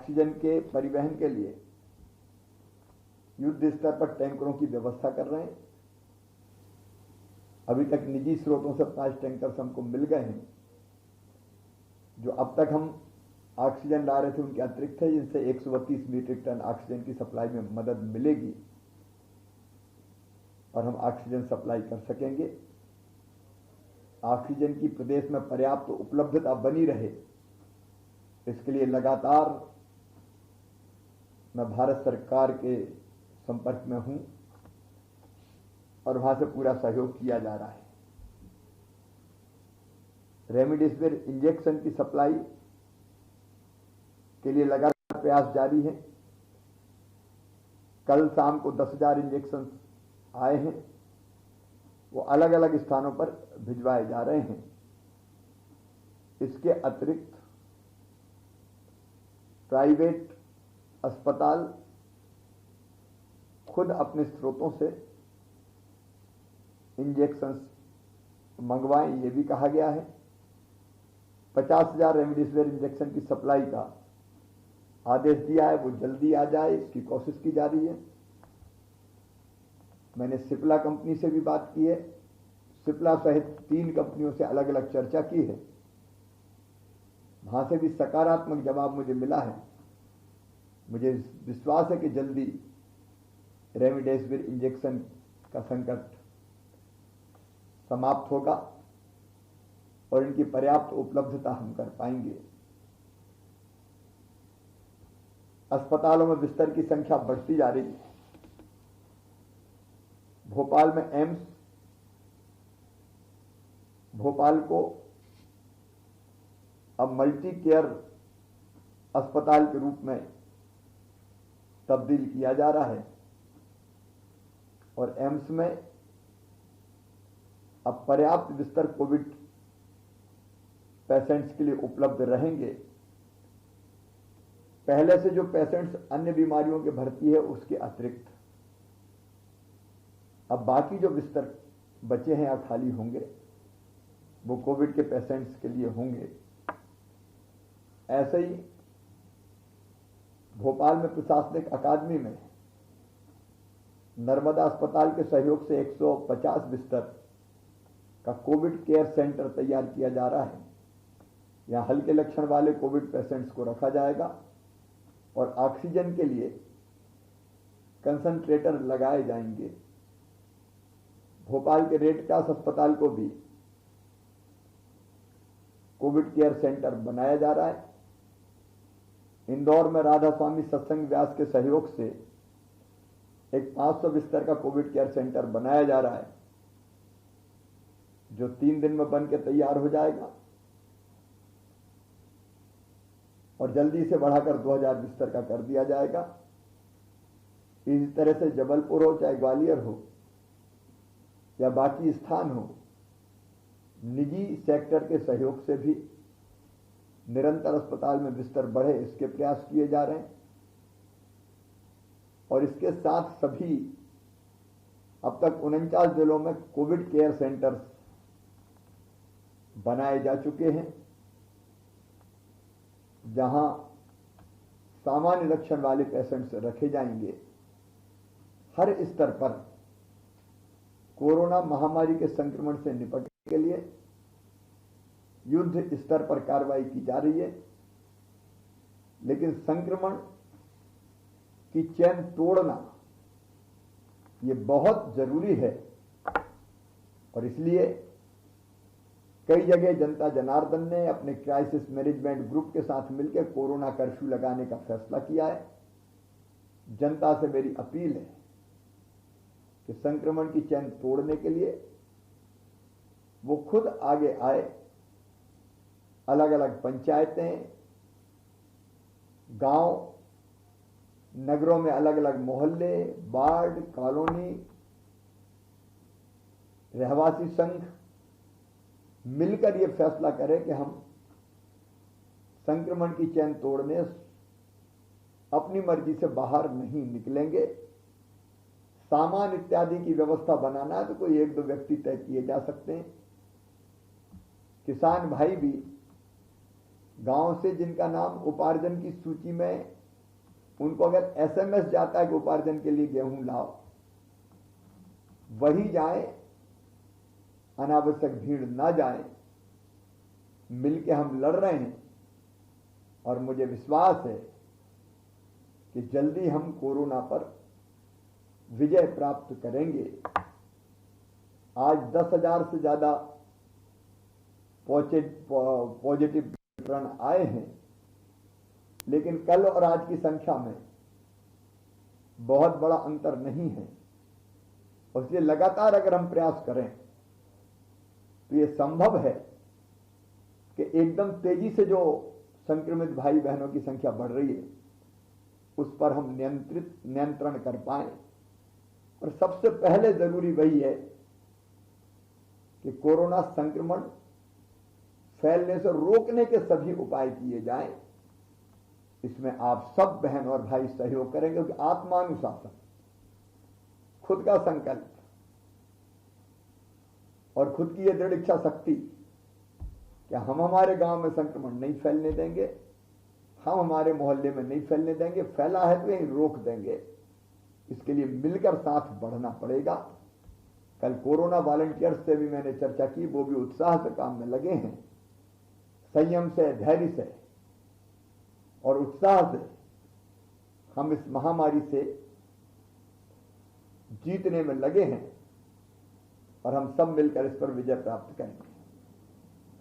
Oxygen के परिवहन के लिए युद्ध स्तर पर टैंकरों की व्यवस्था कर रहे हैं। अभी तक निजी स्रोतों से 5 टैंकर्स हमको मिल गए हैं। जो अब तक हम ऑक्सीजन ला रहे थे उनके अतिरिक्त है, जिनसे 132 मीट्रिक टन ऑक्सीजन की सप्लाई में मदद मिलेगी और हम ऑक्सीजन सप्लाई कर सकेंगे। ऑक्सीजन की प्रदेश में पर्याप्त उपलब्धता बनी रहे, इसके लिए लगातार मैं भारत सरकार के संपर्क में हूं और वहां से पूरा सहयोग किया जा रहा है। रेमडेसिविर इंजेक्शन की सप्लाई के लिए लगातार प्रयास जारी है। कल शाम को 10,000 इंजेक्शन आए हैं, वो अलग अलग स्थानों पर भिजवाए जा रहे हैं। इसके अतिरिक्त प्राइवेट अस्पताल खुद अपने स्रोतों से इंजेक्शंस मंगवाएं, ये भी कहा गया है। 50,000 रेमडेसिविर इंजेक्शन की सप्लाई का आदेश दिया है, वो जल्दी आ जाए, इसकी कोशिश की जा रही है। मैंने सिप्ला कंपनी से भी बात की है। सिप्ला सहित 3 कंपनियों से अलग अलग चर्चा की है। वहां से भी सकारात्मक जवाब मुझे मिला है। मुझे विश्वास है कि जल्दी रेमडेसिविर इंजेक्शन का संकट समाप्त होगा और इनकी पर्याप्त उपलब्धता हम कर पाएंगे। अस्पतालों में बिस्तर की संख्या बढ़ती जा रही है। भोपाल में एम्स भोपाल को अब मल्टी केयर अस्पताल के रूप में तब्दील किया जा रहा है और एम्स में अब पर्याप्त बिस्तर कोविड पेशेंट्स के लिए उपलब्ध रहेंगे। पहले से जो पेशेंट्स अन्य बीमारियों के भर्ती है उसके अतिरिक्त अब बाकी जो बिस्तर बचे हैं या खाली होंगे वो कोविड के पेशेंट्स के लिए होंगे। ऐसे ही भोपाल में प्रशासनिक अकादमी में नर्मदा अस्पताल के सहयोग से 150 बिस्तर का कोविड केयर सेंटर तैयार किया जा रहा है। यहां हल्के लक्षण वाले कोविड पेशेंट्स को रखा जाएगा और ऑक्सीजन के लिए कंसंट्रेटर लगाए जाएंगे। भोपाल के रेड क्रॉस अस्पताल को भी कोविड केयर सेंटर बनाया जा रहा है। इंदौर में राधा स्वामी सत्संग व्यास के सहयोग से एक 500 बिस्तर का कोविड केयर सेंटर बनाया जा रहा है, जो 3 दिन में बन के तैयार हो जाएगा और जल्दी से बढ़ाकर 2000 बिस्तर का कर दिया जाएगा। इसी तरह से जबलपुर हो चाहे ग्वालियर हो या बाकी स्थान हो, निजी सेक्टर के सहयोग से भी निरंतर अस्पताल में बिस्तर बढ़े, इसके प्रयास किए जा रहे हैं। और इसके साथ सभी अब तक 49 जिलों में कोविड केयर सेंटर्स बनाए जा चुके हैं, जहां सामान्य लक्षण वाले पेशेंट्स रखे जाएंगे। हर स्तर पर कोरोना महामारी के संक्रमण से निपटने के लिए युद्ध स्तर पर कार्रवाई की जा रही है, लेकिन संक्रमण की चेन तोड़ना ये बहुत जरूरी है। और इसलिए कई जगह जनता जनार्दन ने अपने क्राइसिस मैनेजमेंट ग्रुप के साथ मिलकर कोरोना कर्फ्यू लगाने का फैसला किया है। जनता से मेरी अपील है कि संक्रमण की चेन तोड़ने के लिए वो खुद आगे आए। अलग अलग पंचायतें, गांव, नगरों में अलग अलग मोहल्ले, वार्ड, कॉलोनी, रहवासी संघ मिलकर ये फैसला करें कि हम संक्रमण की चेन तोड़ने अपनी मर्जी से बाहर नहीं निकलेंगे। सामान इत्यादि की व्यवस्था बनाना है तो कोई 1-2 व्यक्ति तय किए जा सकते हैं। किसान भाई भी गांव से जिनका नाम उपार्जन की सूची में, उनको अगर एसएमएस जाता है कि उपार्जन के लिए गेहूं लाओ, वही जाए, अनावश्यक भीड़ ना जाए। मिलके हम लड़ रहे हैं और मुझे विश्वास है कि जल्दी हम कोरोना पर विजय प्राप्त करेंगे। आज 10,000 से ज्यादा पॉजिटिव प्रकरण आए हैं, लेकिन कल और आज की संख्या में बहुत बड़ा अंतर नहीं है। इसलिए लगातार अगर हम प्रयास करें तो यह संभव है कि एकदम तेजी से जो संक्रमित भाई बहनों की संख्या बढ़ रही है उस पर हम नियंत्रण कर पाए। और सबसे पहले जरूरी वही है कि कोरोना संक्रमण फैलने से रोकने के सभी उपाय किए जाएं। इसमें आप सब बहन और भाई सहयोग करेंगे, क्योंकि आत्मानुशासन, खुद का संकल्प और खुद की यह दृढ़ इच्छा शक्ति कि हम हमारे गांव में संक्रमण नहीं फैलने देंगे, हम हमारे मोहल्ले में नहीं फैलने देंगे, फैला है तो यही रोक देंगे। इसके लिए मिलकर साथ बढ़ना पड़ेगा। कल कोरोना वॉलंटियर्स से भी मैंने चर्चा की, वो भी उत्साह से काम में लगे हैं, संयम से, धैर्य से और उत्साह से हम इस महामारी से जीतने में लगे हैं और हम सब मिलकर इस पर विजय प्राप्त करेंगे।